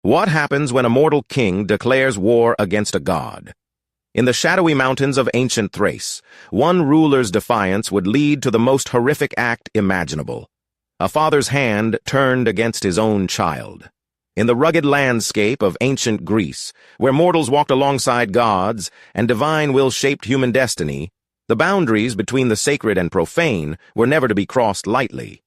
What happens when a mortal king declares war against a god? In the shadowy mountains of ancient Thrace, one ruler's defiance would lead to the most horrific act imaginable. A father's hand turned against his own child. In the rugged landscape of ancient Greece, where mortals walked alongside gods and divine will shaped human destiny, the boundaries between the sacred and profane were never to be crossed lightly.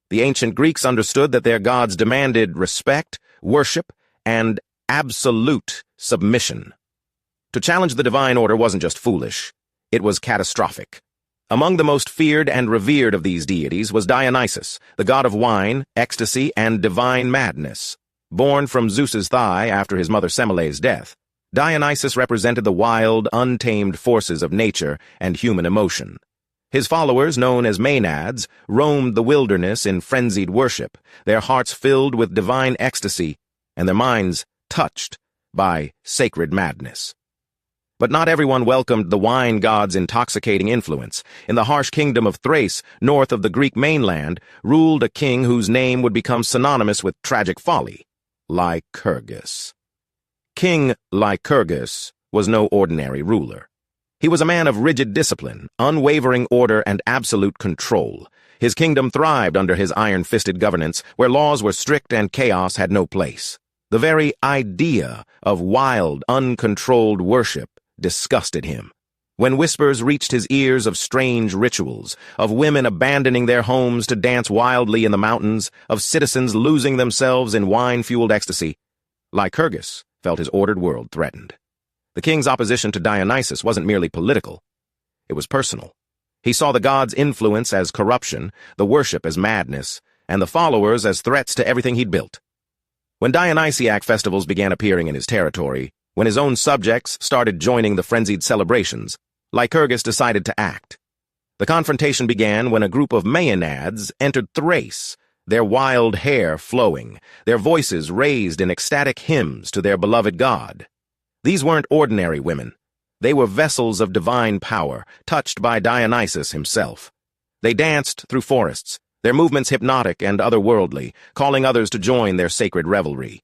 The ancient Greeks understood that their gods demanded respect, worship, and absolute submission. To challenge the divine order wasn't just foolish, it was catastrophic. Among the most feared and revered of these deities was Dionysus, the god of wine, ecstasy, and divine madness. Born from Zeus's thigh after his mother Semele's death, Dionysus represented the wild, untamed forces of nature and human emotion. His followers, known as Maenads, roamed the wilderness in frenzied worship, their hearts filled with divine ecstasy and their minds touched by sacred madness. But not everyone welcomed the wine god's intoxicating influence. In the harsh kingdom of Thrace, north of the Greek mainland, ruled a king whose name would become synonymous with tragic folly: Lycurgus. King Lycurgus was no ordinary ruler. He was a man of rigid discipline, unwavering order, and absolute control. His kingdom thrived under his iron-fisted governance, where laws were strict and chaos had no place. The very idea of wild, uncontrolled worship disgusted him. When whispers reached his ears of strange rituals, of women abandoning their homes to dance wildly in the mountains, of citizens losing themselves in wine-fueled ecstasy, Lycurgus felt his ordered world threatened. The king's opposition to Dionysus wasn't merely political, it was personal. He saw the god's influence as corruption, the worship as madness, and the followers as threats to everything he'd built. When Dionysiac festivals began appearing in his territory, when his own subjects started joining the frenzied celebrations, Lycurgus decided to act. The confrontation began when a group of Maenads entered Thrace, their wild hair flowing, their voices raised in ecstatic hymns to their beloved god. These weren't ordinary women. They were vessels of divine power, touched by Dionysus himself. They danced through forests, their movements hypnotic and otherworldly, calling others to join their sacred revelry.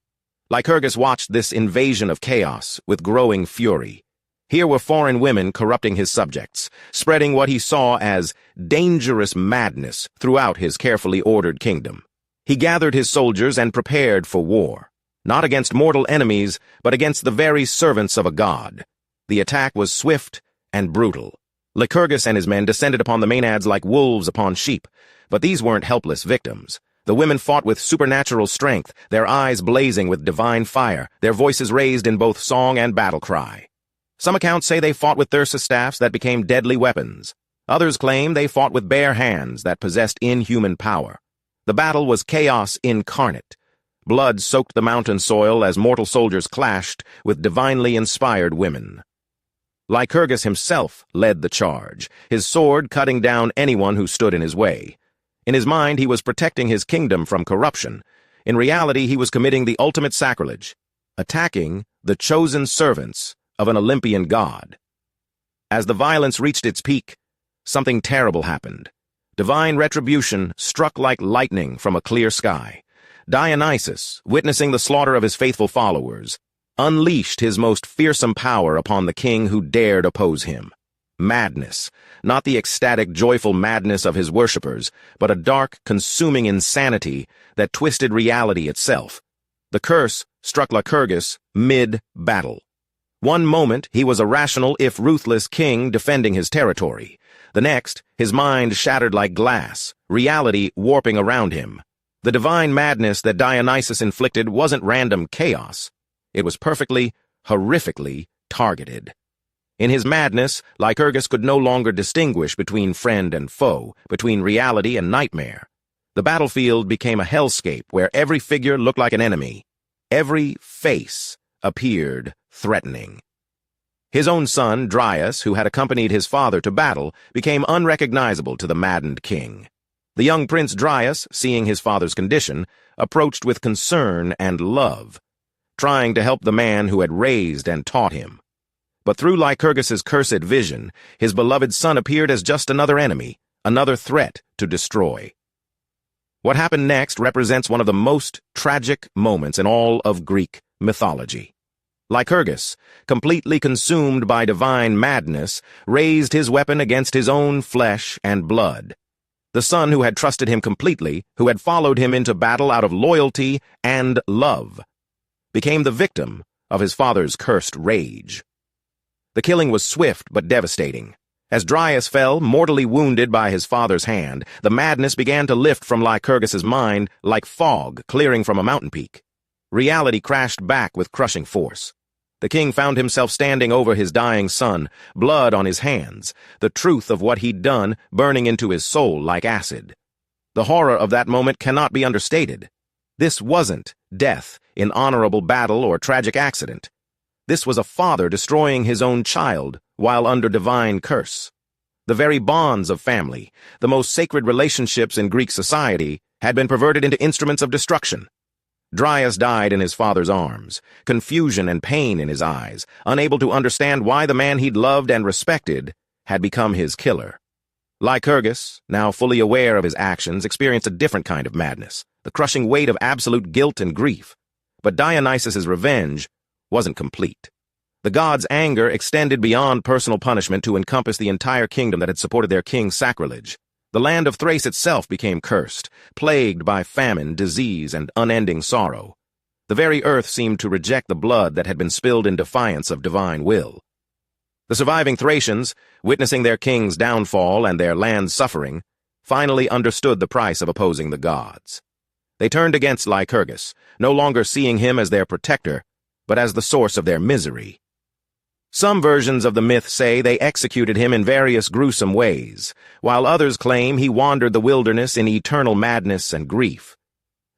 Lycurgus watched this invasion of chaos with growing fury. Here were foreign women corrupting his subjects, spreading what he saw as dangerous madness throughout his carefully ordered kingdom. He gathered his soldiers and prepared for war, not against mortal enemies, but against the very servants of a god. The attack was swift and brutal. Lycurgus and his men descended upon the Maenads like wolves upon sheep, but these weren't helpless victims. The women fought with supernatural strength, their eyes blazing with divine fire, their voices raised in both song and battle cry. Some accounts say they fought with thyrsus staffs that became deadly weapons. Others claim they fought with bare hands that possessed inhuman power. The battle was chaos incarnate. Blood soaked the mountain soil as mortal soldiers clashed with divinely inspired women. Lycurgus himself led the charge, his sword cutting down anyone who stood in his way. In his mind, he was protecting his kingdom from corruption. In reality, he was committing the ultimate sacrilege, attacking the chosen servants of an Olympian god. As the violence reached its peak, something terrible happened. Divine retribution struck like lightning from a clear sky. Dionysus, witnessing the slaughter of his faithful followers, unleashed his most fearsome power upon the king who dared oppose him. Madness, not the ecstatic, joyful madness of his worshippers, but a dark, consuming insanity that twisted reality itself. The curse struck Lycurgus mid-battle. One moment, he was a rational, if ruthless king defending his territory. The next, his mind shattered like glass, reality warping around him. The divine madness that Dionysus inflicted wasn't random chaos. It was perfectly, horrifically targeted. In his madness, Lycurgus could no longer distinguish between friend and foe, between reality and nightmare. The battlefield became a hellscape where every figure looked like an enemy. Every face appeared threatening. His own son, Dryas, who had accompanied his father to battle, became unrecognizable to the maddened king. The young prince Dryas, seeing his father's condition, approached with concern and love, trying to help the man who had raised and taught him. But through Lycurgus's cursed vision, his beloved son appeared as just another enemy, another threat to destroy. What happened next represents one of the most tragic moments in all of Greek mythology. Lycurgus, completely consumed by divine madness, raised his weapon against his own flesh and blood. The son who had trusted him completely, who had followed him into battle out of loyalty and love, became the victim of his father's cursed rage. The killing was swift but devastating. As Dryas fell, mortally wounded by his father's hand, the madness began to lift from Lycurgus's mind like fog clearing from a mountain peak. Reality crashed back with crushing force. The king found himself standing over his dying son, blood on his hands, the truth of what he'd done burning into his soul like acid. The horror of that moment cannot be understated. This wasn't death in honorable battle or tragic accident. This was a father destroying his own child while under divine curse. The very bonds of family, the most sacred relationships in Greek society, had been perverted into instruments of destruction. Dryas died in his father's arms, confusion and pain in his eyes, unable to understand why the man he'd loved and respected had become his killer. Lycurgus, now fully aware of his actions, experienced a different kind of madness, the crushing weight of absolute guilt and grief. But Dionysus's revenge wasn't complete. The gods' anger extended beyond personal punishment to encompass the entire kingdom that had supported their king's sacrilege. The land of Thrace itself became cursed, plagued by famine, disease, and unending sorrow. The very earth seemed to reject the blood that had been spilled in defiance of divine will. The surviving Thracians, witnessing their king's downfall and their land's suffering, finally understood the price of opposing the gods. They turned against Lycurgus, no longer seeing him as their protector, but as the source of their misery. Some versions of the myth say they executed him in various gruesome ways, while others claim he wandered the wilderness in eternal madness and grief.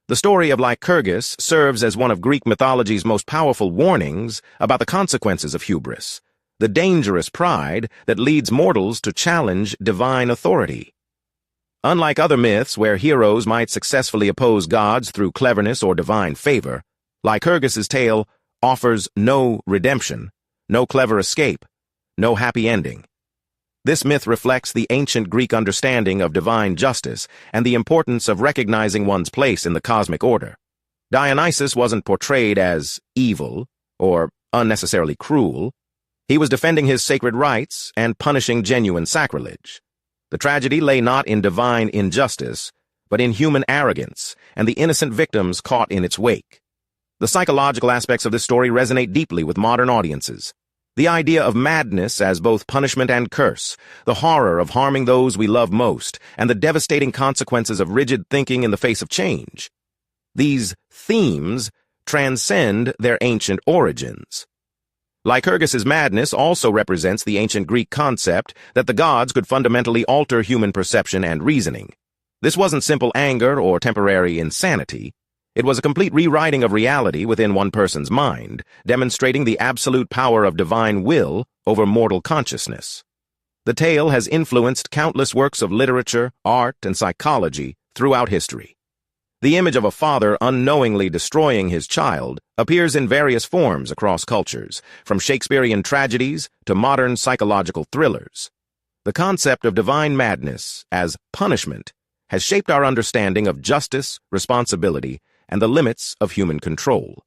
The story of Lycurgus serves as one of Greek mythology's most powerful warnings about the consequences of hubris, the dangerous pride that leads mortals to challenge divine authority. Unlike other myths where heroes might successfully oppose gods through cleverness or divine favor, Lycurgus's tale offers no redemption, no clever escape, no happy ending. This myth reflects the ancient Greek understanding of divine justice and the importance of recognizing one's place in the cosmic order. Dionysus wasn't portrayed as evil or unnecessarily cruel. He was defending his sacred rights and punishing genuine sacrilege. The tragedy lay not in divine injustice, but in human arrogance and the innocent victims caught in its wake. The psychological aspects of this story resonate deeply with modern audiences. The idea of madness as both punishment and curse, the horror of harming those we love most, and the devastating consequences of rigid thinking in the face of change. These themes transcend their ancient origins. Lycurgus's madness also represents the ancient Greek concept that the gods could fundamentally alter human perception and reasoning. This wasn't simple anger or temporary insanity. It was a complete rewriting of reality within one person's mind, demonstrating the absolute power of divine will over mortal consciousness. The tale has influenced countless works of literature, art, and psychology throughout history. The image of a father unknowingly destroying his child appears in various forms across cultures, from Shakespearean tragedies to modern psychological thrillers. The concept of divine madness as punishment has shaped our understanding of justice, responsibility, and the limits of human control.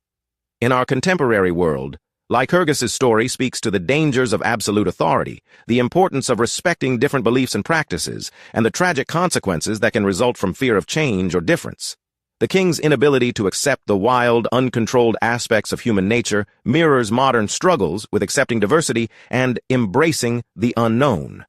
In our contemporary world, Lycurgus's story speaks to the dangers of absolute authority, the importance of respecting different beliefs and practices, and the tragic consequences that can result from fear of change or difference. The king's inability to accept the wild, uncontrolled aspects of human nature mirrors modern struggles with accepting diversity and embracing the unknown.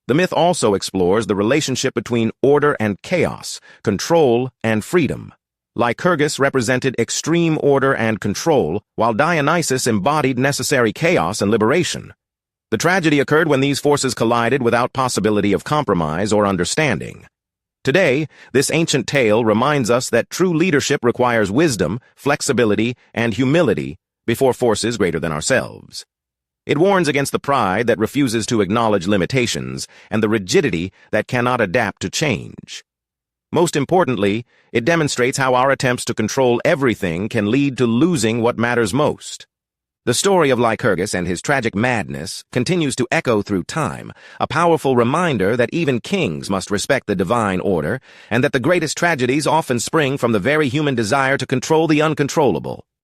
The myth also explores the relationship between order and chaos, control and freedom. Lycurgus represented extreme order and control, while Dionysus embodied necessary chaos and liberation. The tragedy occurred when these forces collided without possibility of compromise or understanding. Today, this ancient tale reminds us that true leadership requires wisdom, flexibility, and humility before forces greater than ourselves. It warns against the pride that refuses to acknowledge limitations and the rigidity that cannot adapt to change. Most importantly, it demonstrates how our attempts to control everything can lead to losing what matters most. The story of Lycurgus and his tragic madness continues to echo through time, a powerful reminder that even kings must respect the divine order, and that the greatest tragedies often spring from the very human desire to control the uncontrollable.